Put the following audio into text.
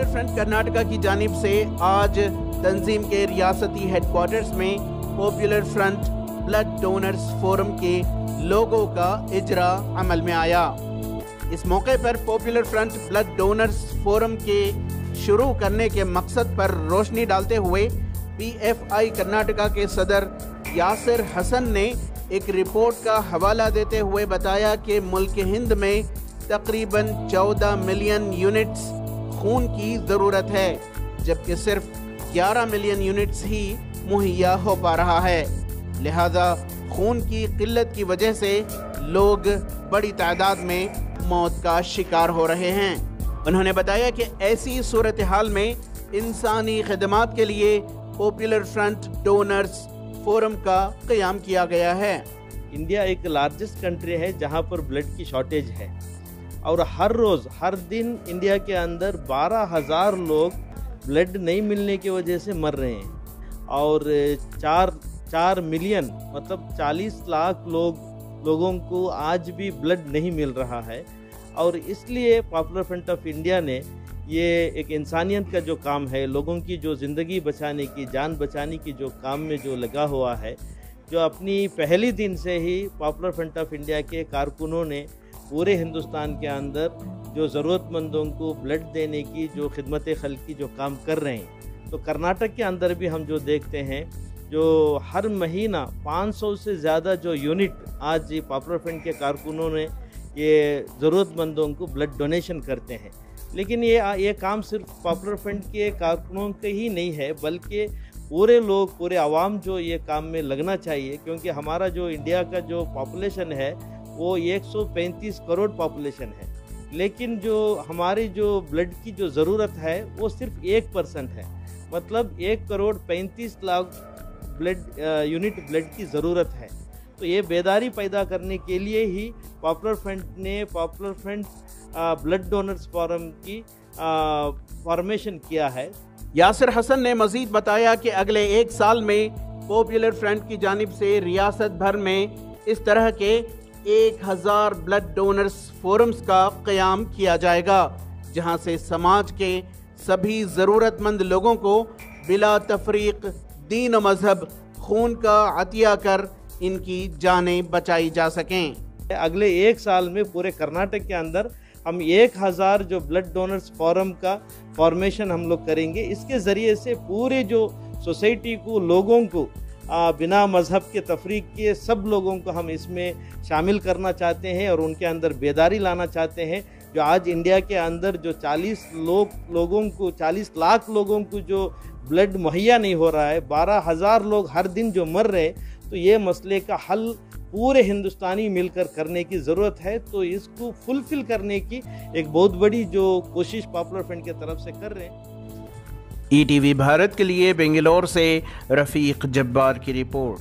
Popular front Karnataka की जानिब से आज तंजीम के रियासती हेडक्वार्टर्स में popular front blood donors forum के लोगों का इजरा अमल में आया। इस मौके पर popular front blood donors forum के शुरू करने के मकसद पर रोशनी डालते हुए PFI कर्नाटका के सदर यासिर हसन ने एक रिपोर्ट का हवाला देते हुए बताया कि मुल्क हिंद में तकरीबन 14 मिलियन यूनिट्स खून की ज़रूरत है, जबकि सिर्फ 11 मिलियन यूनिट्स ही मुहैया हो पा रहा है। लिहाजा खून की किल्लत की वजह से लोग बड़ी तादाद में मौत का शिकार हो रहे हैं। उन्होंने बताया कि ऐसी सूरत हाल में इंसानी खदमात के लिए पॉपुलर फ्रंट डोनर्स फोरम का क़याम किया गया है। इंडिया एक लार्जेस्ट कंट्री है जहां पर ब्लड की शॉर्टेज है और हर रोज़ हर दिन इंडिया के अंदर 12,000 लोग ब्लड नहीं मिलने की वजह से मर रहे हैं और 4 मिलियन मतलब 40 लाख लोगों को आज भी ब्लड नहीं मिल रहा है। और इसलिए पॉपुलर फ्रंट ऑफ इंडिया ने ये एक इंसानियत का जो काम है, लोगों की जो ज़िंदगी बचाने की, जान बचाने की जो काम में जो लगा हुआ है, जो अपनी पहली दिन से ही पॉपुलर फ्रंट ऑफ इंडिया के कारकुनों ने पूरे हिंदुस्तान के अंदर जो ज़रूरतमंदों को ब्लड देने की जो खिदमत खल्क़ की जो काम कर रहे हैं, तो कर्नाटक के अंदर भी हम जो देखते हैं जो हर महीना 500 से ज़्यादा जो यूनिट आज पॉपुलर फ्रंट के कारकुनों ने ये ज़रूरतमंदों को ब्लड डोनेशन करते हैं। लेकिन ये काम सिर्फ पॉपुलर फ्रंट के कारकुनों के ही नहीं है, बल्कि पूरे लोग, पूरे आवाम जो ये काम में लगना चाहिए, क्योंकि हमारा जो इंडिया का जो पॉपुलेशन है वो 135 करोड़ पॉपुलेशन है, लेकिन जो हमारी जो ब्लड की जो ज़रूरत है वो सिर्फ 1% है। मतलब 1 करोड़ 35 लाख यूनिट ब्लड की ज़रूरत है। तो ये बेदारी पैदा करने के लिए ही पॉपुलर फ्रंट ने popular front blood donors forum की फॉर्मेशन किया है। यासिर हसन ने मजीद बताया कि अगले 1 साल में पॉपुलर फ्रंट की जानिब से रियासत भर में इस तरह के 1000 ब्लड डोनर्स फोरम्स का क़याम किया जाएगा, जहां से समाज के सभी ज़रूरतमंद लोगों को बिला तफरीक दीन और मजहब खून का अतिया कर इनकी जानें बचाई जा सकें। अगले 1 साल में पूरे कर्नाटक के अंदर हम 1000 जो ब्लड डोनर्स फोरम का फॉर्मेशन हम लोग करेंगे। इसके ज़रिए से पूरे जो सोसाइटी को, लोगों को बिना मज़हब के तफरीक के सब लोगों को हम इसमें शामिल करना चाहते हैं और उनके अंदर बेदारी लाना चाहते हैं। जो आज इंडिया के अंदर जो 40 लाख लोगों को जो ब्लड मुहैया नहीं हो रहा है, 12,000 लोग हर दिन जो मर रहे हैं, तो ये मसले का हल पूरे हिंदुस्तानी मिलकर करने की ज़रूरत है। तो इसको फुलफिल करने की एक बहुत बड़ी जो कोशिश पॉपुलर फ्रंट की तरफ से कर रहे हैं। ETV भारत के लिए बेंगलोर से रफ़ीक जब्बार की रिपोर्ट।